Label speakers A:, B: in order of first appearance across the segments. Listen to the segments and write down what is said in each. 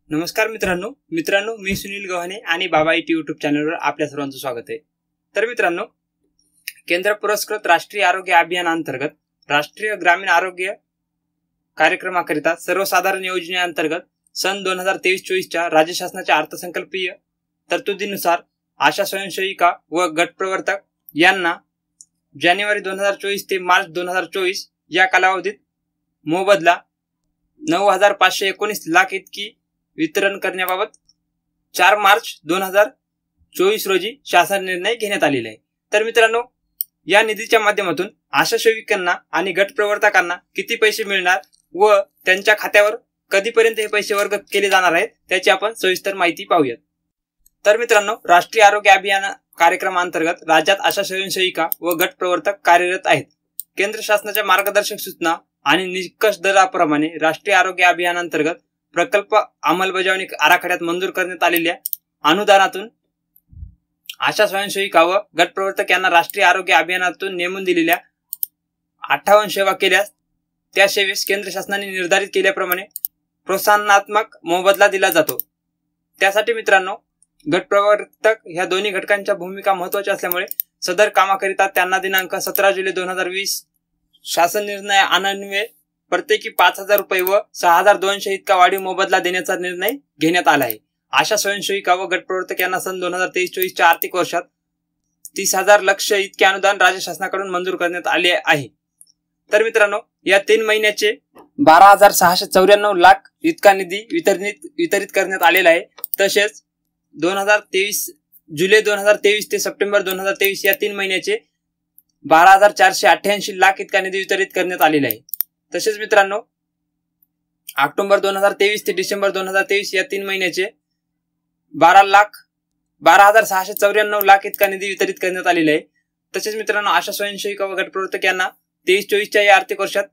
A: नमस्कार मित्रांनो मी सुनील गव्हाणे आणि बाबा IT YouTube चॅनलवर आपल्या सर्वांचं स्वागत आहे। तर मित्रांनो, केंद्र पुरस्कृत राष्ट्रीय आरोग्य अभियानांतर्गत राष्ट्रीय ग्रामीण आरोग्य कार्यक्रमाकरिता सर्वसाधारण योजनेअंतर्गत सन 2023-24 च्या राज्य शासनाच्या अर्थसंकल्पीय तरतुदीनुसार आशा स्वयंसेविका व गटप्रवर्तक यांना जानेवारी 2024 ते मार्च 2024 या कालावधीत मोबदला 9,519 लाख इतकी वितरण करण्याबाबत 4 मार्च 2024 रोजी शासन निर्णय घेण्यात आलेला आहे। तर मित्रांनो, या निधीच्या माध्यमातून आशा सेविकांना आणि गटप्रवर्तकांना किती पैसे मिळणार व त्यांच्या खात्यावर कधीपर्यंत हे पैसे वर्ग केले जाणार आहेत त्याची आपण सविस्तर माहिती पाहूयात। तर मित्रांनो, राष्ट्रीय आरोग्य अभियान कार्यक्रमांतर्गत राज्यात आशा स्वयंसेविका व गटप्रवर्तक कार्यरत आहेत। केंद्र शासनाच्या मार्गदर्शक सूचना आणि निकष दराप्रमाणे राष्ट्रीय आरोग्य अभियानांतर्गत प्रकल्प अंमलबजावणी आराखड्यात मंजूर करण्यात आलेल्या अनुदानातून आशा स्वयंसेविका व गटप्रवर्तक यांना राष्ट्रीय आरोग्य अभियानातून नेमून दिलेल्या 58 सेवा केल्यास त्या सेवेस केंद्र शासनाने निर्धारित केल्याप्रमाणे प्रोत्साहनात्मक मोबदला दिला जातो। त्यासाठी मित्रांनो, गटप्रवर्तक ह्या दोन्ही घटकांच्या भूमिका महत्त्वाच्या असल्यामुळे सदर कामाकरिता त्यांना दिनांक 17 जुलै 2020 शासन निर्णय अन्वये प्रत्येकी 5,000 रुपये व 6,200 इतका वाढीव मोबदला देण्याचा निर्णय घेण्यात आला आहे। आशा स्वयंसेविका व गटप्रवर्तक यांना सन 2023-24 च्या आर्थिक वर्षात 30,000 लक्ष इतके अनुदान राज्य शासनाकडून मंजूर करण्यात आले आहे। तर मित्रांनो, या 3 महिन्याचे 12,694 लाख इतका निधी वितरित करण्यात आलेला आहे। तसेच 2023 जुलै 2023 ते सप्टेंबर 2023 या 3 महिन्याचे 12,488 लाख इतका निधी वितरित करण्यात आलेला आहे। तसेच मित्रांनो, ऑक्टोबर 2023 ते डिसेंबर 2023 या 3 महिन्याचे 12,694 लाख इतका निधी वितरित करण्यात आलेला आहे। तसेच मित्रांनो, आशा स्वयंसेविका व गटप्रवर्तक यांना 23-24 च्या या आर्थिक वर्षात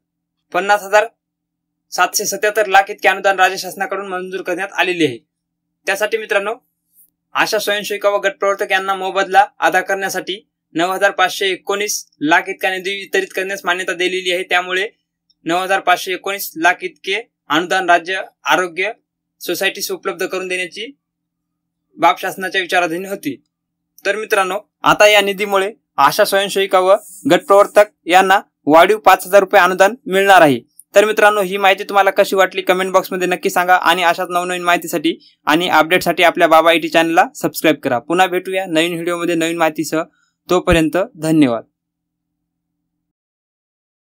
A: 50,777 लाख इतके अनुदान राज्य शासनाकडून मंजूर करण्यात आलेले आहे। त्यासाठी मित्रांनो, आशा स्वयंसेविका व गटप्रवर्तक यांना मोबदला अदा करण्यासाठी 9,519 लाख इतका निधी वितरित करण्यास मान्यता दिलेली आहे। त्यामुळे 9,519 लाख इतके अनुदान राज्य आरोग्य सोसायटीस उपलब्ध करून देण्याची बाब शासनाच्या विचाराधीन होती। तर मित्रांनो, आता या निधीमुळे आशा स्वयंसेविका व गटप्रवर्तक यांना वाढीव 5,000 रुपये अनुदान मिळणार आहे। तर मित्रांनो, ही माहिती तुम्हाला कशी वाटली कमेंट बॉक्समध्ये नक्की सांगा आणि अशाच नवनवीन माहितीसाठी आणि अपडेटसाठी आपल्या बाबा IT चॅनलला सबस्क्राईब करा। पुन्हा भेटूया नवीन व्हिडिओमध्ये नवीन माहितीसह। तोपर्यंत धन्यवाद।